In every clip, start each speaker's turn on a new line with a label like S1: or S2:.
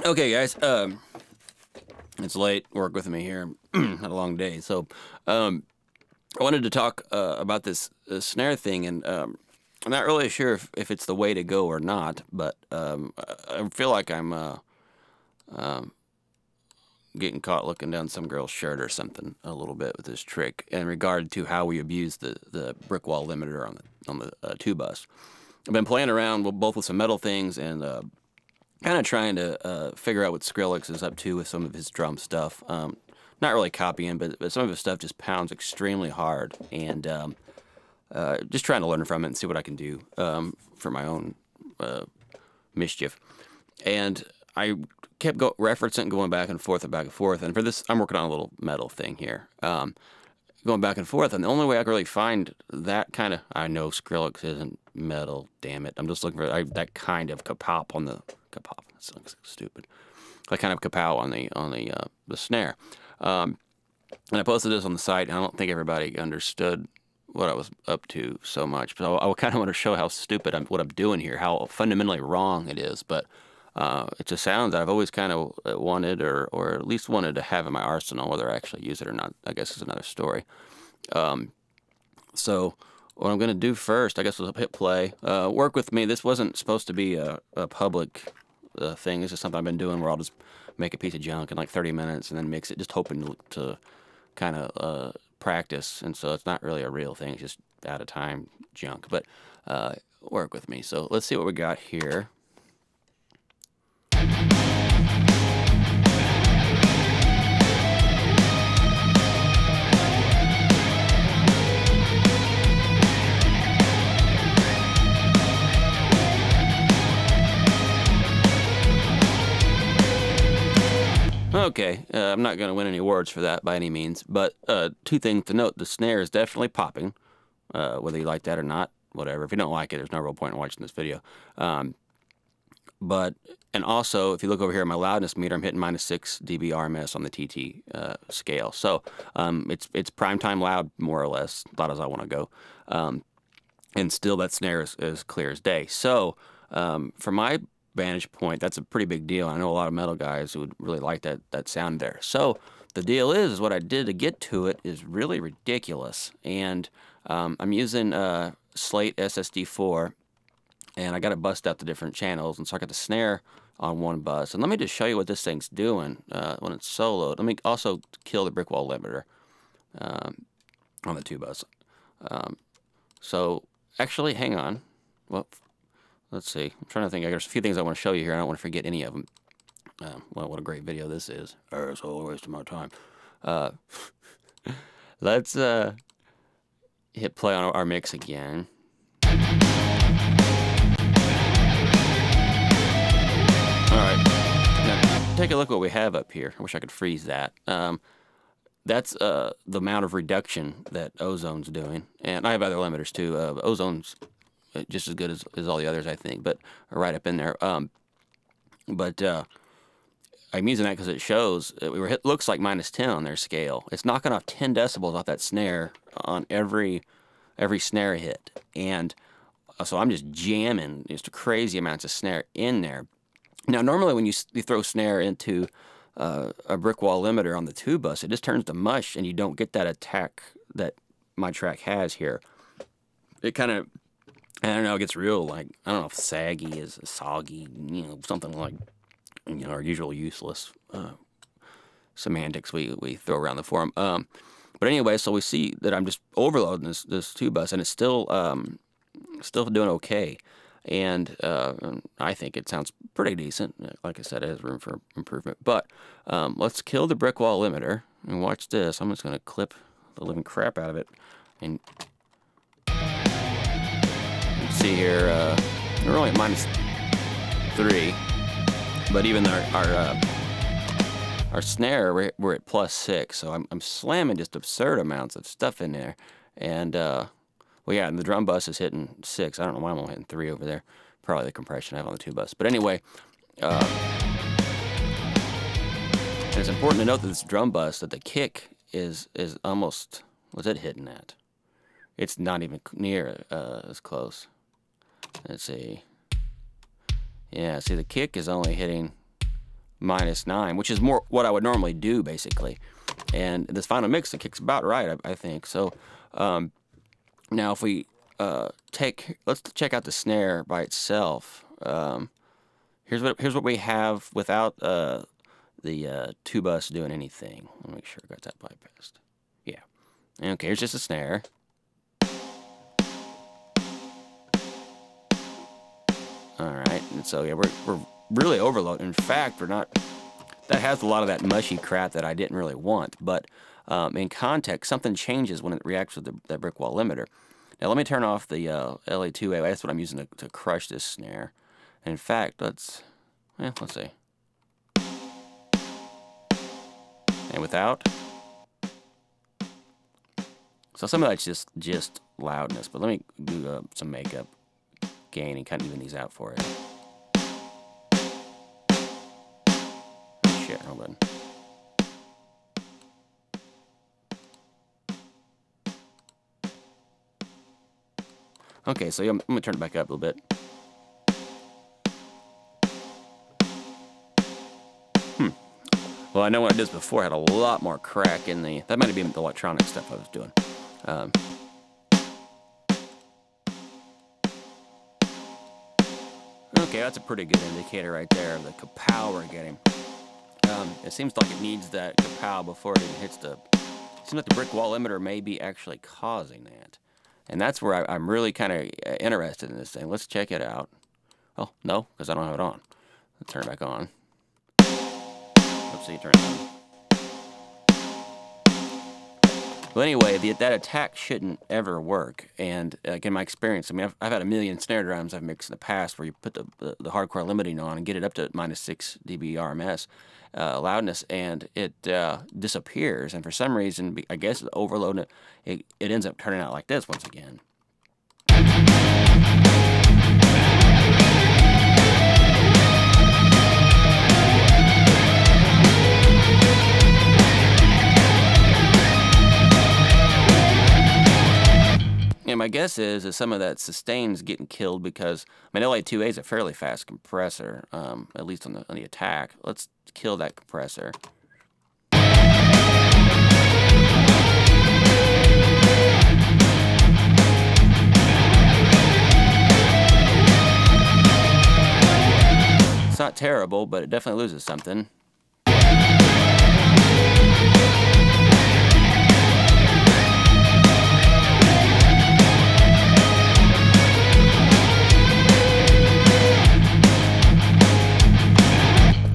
S1: Okay, guys. It's late. Work with me here. Had a long day, so I wanted to talk about this snare thing, and I'm not really sure if it's the way to go or not. But I feel like I'm getting caught looking down some girl's shirt or something a little bit with this trick in regard to how we abuse the Brickwall limiter on the two bus. I've been playing around both with some metal things and kind of trying to figure out what Skrillex is up to with some of his drum stuff. Not really copying, but some of his stuff just pounds extremely hard, and just trying to learn from it and see what I can do for my own mischief. And I kept referencing, going back and forth and back and forth. And for this, I'm working on a little metal thing here. Going back and forth, and the only way I can really find that kind of, I know Skrillex isn't metal, damn it. I'm just looking for that kind of kapop on the kapop. That sounds stupid. That kind of kapow on the snare. And I posted this on the site, and I don't think everybody understood what I was up to so much. But I kind of want to show how stupid what I'm doing here, how fundamentally wrong it is. But it's a sound that I've always kind of wanted, or at least wanted to have in my arsenal. Whether I actually use it or not, I guess, is another story. So what I'm going to do first, I guess, was hit play. Work with me. This wasn't supposed to be a public thing. This is something I've been doing where I'll just make a piece of junk in like 30 minutes and then mix it, just hoping to kind of practice. And so it's not really a real thing. It's just out of time junk. But work with me. So let's see what we got here. Okay, I'm not going to win any awards for that by any means, but two things to note. The snare is definitely popping, whether you like that or not, whatever. If you don't like it, there's no real point in watching this video. And also, if you look over here at my loudness meter, I'm hitting -6 dB RMS on the TT scale. So it's primetime loud, more or less, loud as I want to go. And still that snare is as clear as day. So for my vantage point, that's a pretty big deal. I know a lot of metal guys who would really like that sound there. So the deal is what I did to get to it is really ridiculous. And I'm using Slate SSD4, and I got to bust out the different channels. And so I got the snare on one bus. And let me just show you what this thing's doing when it's soloed. Let me also kill the Brickwall limiter on the two bus. So actually, hang on. Well, let's see. I'm trying to think. There's a few things I want to show you here. I don't want to forget any of them. Well, what a great video this is. It's all a waste of my time. Let's hit play on our mix again. All right. Now, take a look what we have up here. I wish I could freeze that. That's the amount of reduction that Ozone's doing. And I have other limiters too. Ozone's just as good as all the others, I think, but right up in there. I'm using that because it shows looks like -10 on their scale. It's knocking off 10 decibels off that snare on every snare hit, and so I'm just jamming just crazy amounts of snare in there. Now, normally when you throw snare into a Brickwall limiter on the two bus, it just turns to mush, and you don't get that attack that my track has here. It kind of, I don't know, it gets real, like, I don't know if saggy is soggy, something like, our usual useless semantics we throw around the forum. But anyway, so we see that I'm just overloading this two bus, and it's still doing okay. And I think it sounds pretty decent. Like I said, it has room for improvement. But let's kill the Brickwall limiter, and watch this. I'm just going to clip the living crap out of it, and see here, we're only at -3, but even our snare, we're at +6, so I'm slamming just absurd amounts of stuff in there, and well, yeah, and the drum bus is hitting 6. I don't know why I'm only hitting 3 over there. Probably the compression I have on the two bus. But anyway, and it's important to note that this drum bus, that the kick is almost, what's it hitting at? It's not even near as close. Let's see. Yeah, see, the kick is only hitting -9, which is more what I would normally do, basically. And this final mix, it kicks about right, I think. So now if we let's check out the snare by itself. Here's what we have without the 2-bus doing anything. Let me make sure I got that bypassed. Yeah. Okay, here's just a snare. All right, and so yeah, we're really overloaded. In fact, we're not. That has a lot of that mushy crap that I didn't really want. But in context, something changes when it reacts with the Brickwall limiter. Now let me turn off the LA2A. That's what I'm using to crush this snare. And in fact, let's see. And without. So some of that's just loudness. But let me do some makeup gain and kind of even these out for it. Shit, hold on. Okay, so I'm gonna turn it back up a little bit. Well, I know when I did this before, I had a lot more crack in the. That might have been the electronic stuff I was doing. Okay, that's a pretty good indicator right there of the kapow we're getting. It seems like it needs that kapow before it even hits the. It seems like the Brickwall limiter may be actually causing that. And that's where I'm really kind of interested in this thing. Let's check it out. Oh, no, because I don't have it on. Let's turn it back on. Let's see, turn it on. Well, anyway, that attack shouldn't ever work. And like in my experience, I mean, I've had a million snare drums I've mixed in the past where you put the hardcore limiting on and get it up to -6 dB RMS loudness, and it disappears. And for some reason, I guess it's overloading it ends up turning out like this once again. And my guess is some of that sustain's getting killed because, I mean, LA2A is a fairly fast compressor, at least on the attack. Let's kill that compressor. It's not terrible, but it definitely loses something.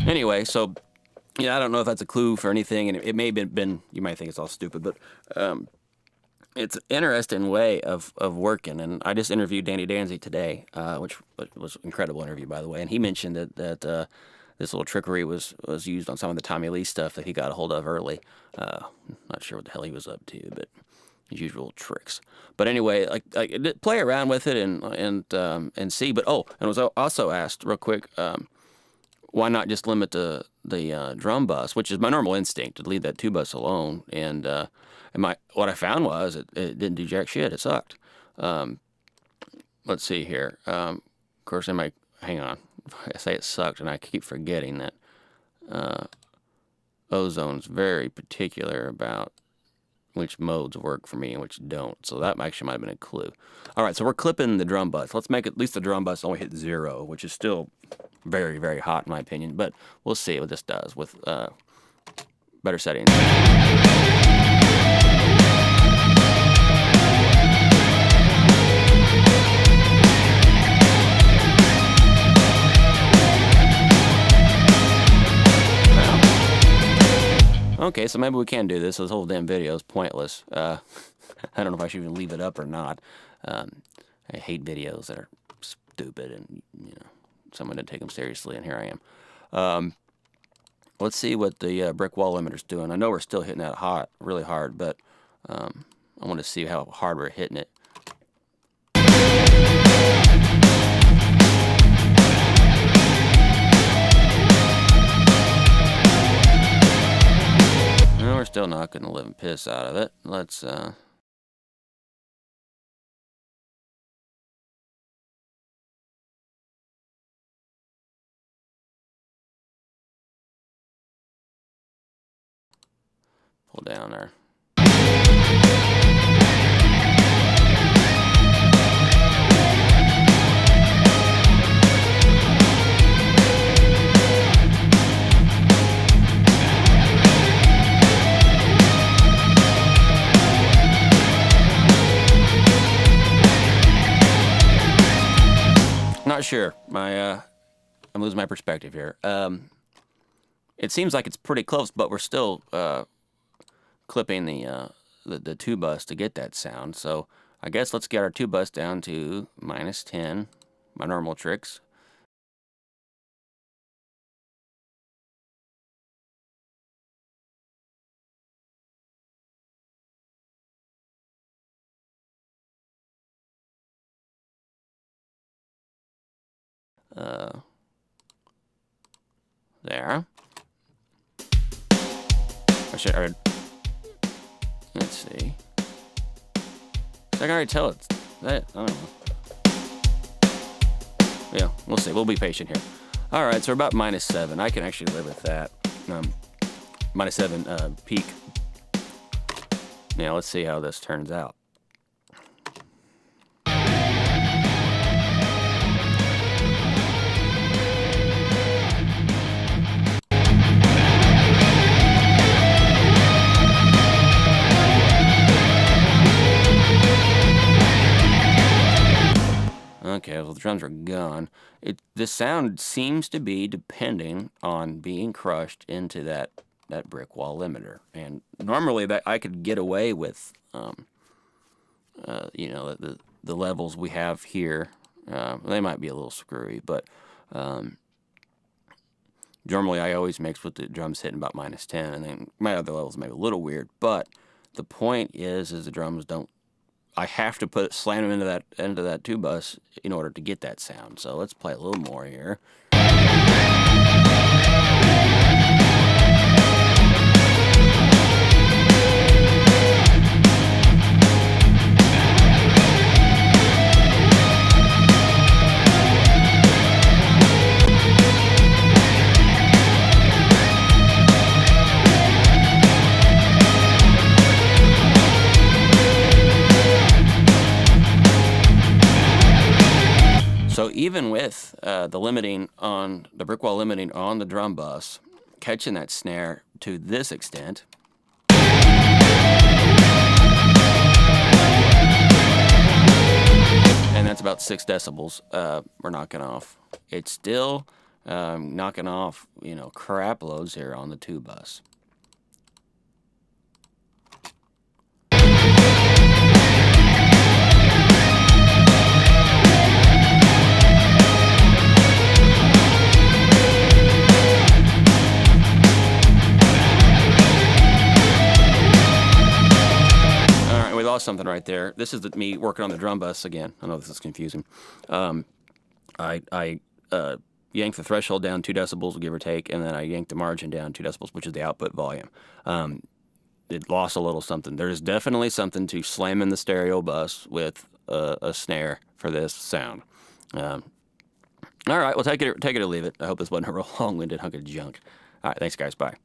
S1: Anyway, so yeah, I don't know if that's a clue for anything, and it may have been you might think it's all stupid, but it's an interesting way of working. And I just interviewed Danny Danzy today, which was an incredible interview, by the way, and he mentioned that this little trickery was used on some of the Tommy Lee stuff that he got a hold of early. Not sure what the hell he was up to, but his usual tricks. But anyway, like play around with it and see. But and was also asked real quick. Why not just limit the drum bus, which is my normal instinct to leave that 2-bus alone? And what I found was it didn't do jack shit. It sucked. Let's see here. Of course, hang on. I say it sucked, and I keep forgetting that Ozone's very particular about which modes work for me and which don't. So that actually might have been a clue. All right, so we're clipping the drum bus. Let's make at least the drum bus only hit 0, which is still very, very hot in my opinion. But we'll see what this does with better settings. Okay, so maybe we can do this. This whole damn video is pointless. I don't know if I should even leave it up or not. I hate videos that are stupid and, someone didn't take them seriously, and here I am. Let's see what the Brickwall limiter's doing. I know we're still hitting that really hard, but I want to see how hard we're hitting it. No, we're still knocking the living piss out of it. Let's Pull down there. Not sure. I'm losing my perspective here. It seems like it's pretty close, but we're still clipping the 2 bus to get that sound. So I guess let's get our 2 bus down to -10, my normal tricks. There. Let's see. I can already tell it's that. I don't know. Yeah, we'll see. We'll be patient here. All right, so we're about -7. I can actually live with that. -7 peak. Now let's see how this turns out. Okay, well, the drums are gone. The sound seems to be depending on being crushed into that Brickwall limiter. And normally that I could get away with, you know, the levels we have here. They might be a little screwy, but normally I always mix with the drums hitting about -10, and then my other levels may be a little weird. But the point is the drums don't. I have to slam them into that 2 bus in order to get that sound. So let's play a little more here. So even with the limiting on the Brickwall limiting on the drum bus, catching that snare to this extent, and that's about 6 decibels, we're knocking off. It's still knocking off, you know, crap loads here on the 2 bus. Something right there. This is me working on the drum bus again. I know this is confusing. I yanked the threshold down 2 decibels, give or take, and then I yanked the margin down 2 decibels, which is the output volume. It lost a little something. There's definitely something to slamming the stereo bus with a snare for this sound. All right, well, take it or leave it. I hope this wasn't a real long-winded hunk of junk. All right, thanks, guys. Bye.